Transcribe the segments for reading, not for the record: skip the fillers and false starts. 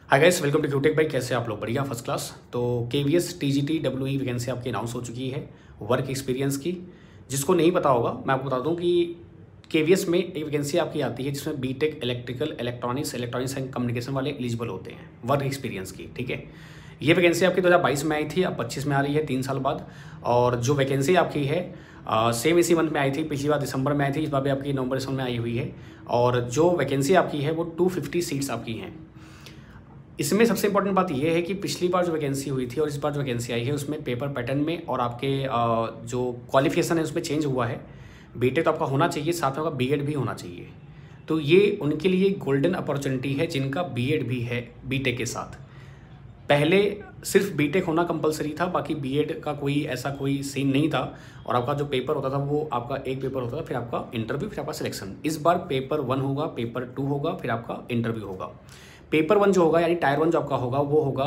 Hi guys, welcome to क्यूटेक भाई। कैसे आप लोग? बढ़िया, फर्स्ट क्लास। तो KVS TGT WE वैकेंसी आपकी अनाउंस हो चुकी है वर्क एक्सपीरियंस की। जिसको नहीं पता होगा मैं आपको बता दूं कि KVS में एक वैकेंसी आपकी आती है जिसमें BTech electrical electronics and communication वाले एलिजिबल होते हैं वर्क एक्सपीरियंस की। ठीक है, ये वैकेंसी आपकी 2022 में आई थी, अब 25 में आ रही है 3 साल बाद। और जो वैकेंसी आपकी है सेम इसी मंथ में आई थी, पिछली बार दिसंबर में आई थी, इस बार भी आपकी नवंबर दिसंबर में आई हुई है। और जो वैकेंसी आपकी है वो 250 सीट्स आपकी हैं। इसमें सबसे इंपॉर्टेंट बात यह है कि पिछली बार जो वैकेंसी हुई थी और इस बार जो वैकेंसी आई है उसमें पेपर पैटर्न में और आपके जो क्वालिफिकेशन है उसमें चेंज हुआ है। बीटेक तो आपका होना चाहिए, साथ में आपका बीएड भी होना चाहिए। तो ये उनके लिए गोल्डन अपॉर्चुनिटी है जिनका बीएड भी है बीटेक के साथ। पहले सिर्फ बीटेक होना कंपलसरी था, बाकी बीएड का कोई ऐसा कोई सीन नहीं था। और आपका जो पेपर होता था वो आपका एक पेपर होता था, फिर आपका इंटरव्यू, फिर आपका सिलेक्शन। इस बार पेपर 1 होगा, पेपर 2 होगा, फिर आपका इंटरव्यू होगा। पेपर 1 जो होगा यानी टायर 1 जो आपका होगा वो होगा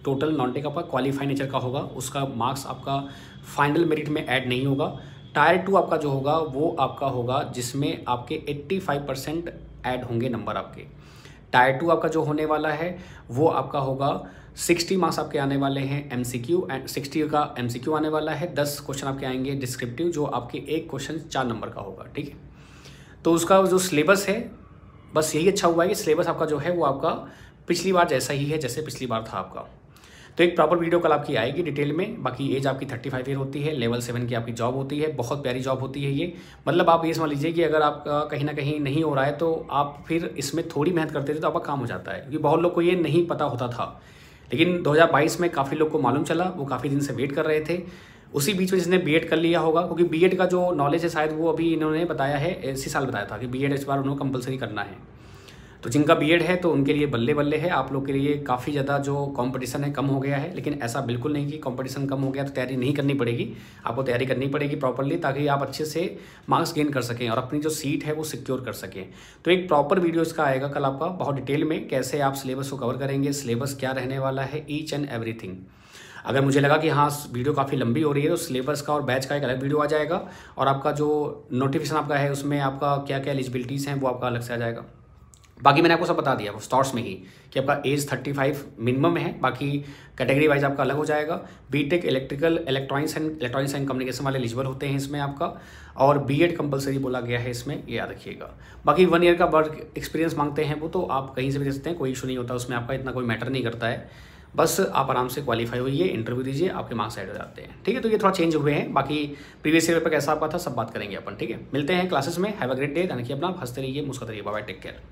टोटल नॉन टेक आपका क्वालिफाई नेचर का होगा, उसका मार्क्स आपका फाइनल मेरिट में ऐड नहीं होगा। टायर 2 आपका जो होगा वो आपका होगा जिसमें आपके 85% ऐड होंगे नंबर आपके। टायर 2 आपका जो होने वाला है वो आपका होगा 60 मार्क्स आपके आने वाले हैं MCQ, एंड 60 का MCQ आने वाला है। 10 क्वेश्चन आपके आएंगे डिस्क्रिप्टिव, जो आपके एक क्वेश्चन 4 नंबर का होगा। ठीक है, तो उसका जो सिलेबस है बस यही अच्छा हुआ है कि सिलेबस आपका जो है वो आपका पिछली बार जैसा ही है जैसे पिछली बार था आपका। तो एक प्रॉपर वीडियो कल आपकी आएगी डिटेल में। बाकी एज आपकी 35 ईयर होती है, लेवल 7 की आपकी जॉब होती है, बहुत प्यारी जॉब होती है ये। मतलब आप ये समझ लीजिए कि अगर आपका कहीं ना कहीं नहीं हो रहा है तो आप फिर इसमें थोड़ी मेहनत करते थे तो आपका काम हो जाता है, क्योंकि बहुत लोग को ये नहीं पता होता था। लेकिन 2022 में काफ़ी लोग को मालूम चला, वो काफ़ी दिन से वेट कर रहे थे। उसी बीच में जिसने बीएड कर लिया होगा, क्योंकि बीएड का जो नॉलेज है शायद वो अभी इन्होंने बताया है, इसी साल बताया था कि बीएड इस बार उन्होंने कंपलसरी करना है। तो जिनका बीएड है तो उनके लिए बल्ले बल्ले है, आप लोग के लिए काफ़ी ज़्यादा जो कंपटीशन है कम हो गया है। लेकिन ऐसा बिल्कुल नहीं कि कंपटीशन कम हो गया तो तैयारी नहीं करनी पड़ेगी, आपको तैयारी करनी पड़ेगी प्रॉपरली, ताकि आप अच्छे से मार्क्स गेन कर सकें और अपनी जो सीट है वो सिक्योर कर सकें। तो एक प्रॉपर वीडियो इसका आएगा कल आपका, बहुत डिटेल में कैसे आप सिलेबस को कवर करेंगे, सिलेबस क्या रहने वाला है, ईच एंड एवरीथिंग। अगर मुझे लगा कि हाँ वीडियो काफ़ी लंबी हो रही है तो सिलेबस का और बैच का एक अलग वीडियो आ जाएगा, और आपका जो नोटिफिकेशन आपका है उसमें आपका क्या क्या एलिजिबिलिटीज़ हैं वो आपका अलग से आ जाएगा। बाकी मैंने आपको सब बता दिया वो स्टार्ट्स में ही कि आपका एज 35 मिनिमम है, बाकी कैटेगरी वाइज आपका अलग हो जाएगा। बीटेक इलेक्ट्रॉनिक्स एंड कम्युनिकेशन वाले एलिजिबल होते हैं इसमें आपका, और बीएड कंपलसरी बोला गया है इसमें, ये याद रखिएगा। बाकी 1 ईयर का वर्क एक्सपीरियंस मांगते हैं वो तो आप कहीं से भी दे सकते हैं, कोई इशू नहीं होता उसमें, आपका इतना कोई मैटर नहीं करता है। बस आप आराम से क्वालिफाई होइए, इंटरव्यू दीजिए, आपके मार्क्स ऐड हो जाते हैं। ठीक है, तो ये थोड़ा चेंज हुए हैं, बाकी प्रीवियस ईयर पेपर कैसा आपका था सब बात करेंगे अपन। ठीक है, मिलते हैं क्लासेस में। Have a great day. ध्यान रखिए अपना, हंसते रहिए, मुस्कुराते रहिए। Bye bye, take care.